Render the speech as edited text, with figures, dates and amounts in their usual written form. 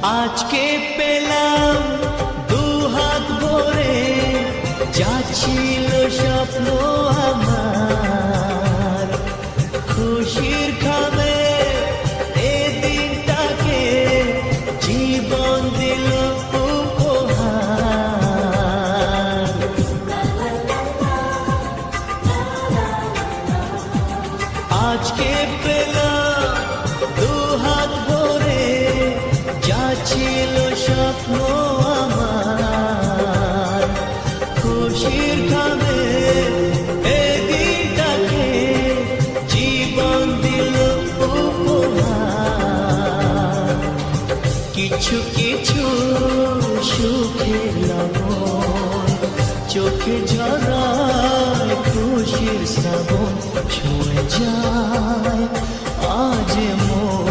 আজকে পেলাম দু হাত ভরে, যা ছিল স্বপ্ন আমার, খুশির খাবে এ দিনটাকে জীবন দিল উপহার। আজকে পেলাম দু হাত ভরে, যা ছিল স্বপ্ন আমার, খুশির খাবে এ দিনটাকে জীবন দিল উপহার। কিছু কিছু সুখের লবণ চোখে ঝরায় খুশির শ্রাবণ, ছুঁয়ে যায় আজ মন।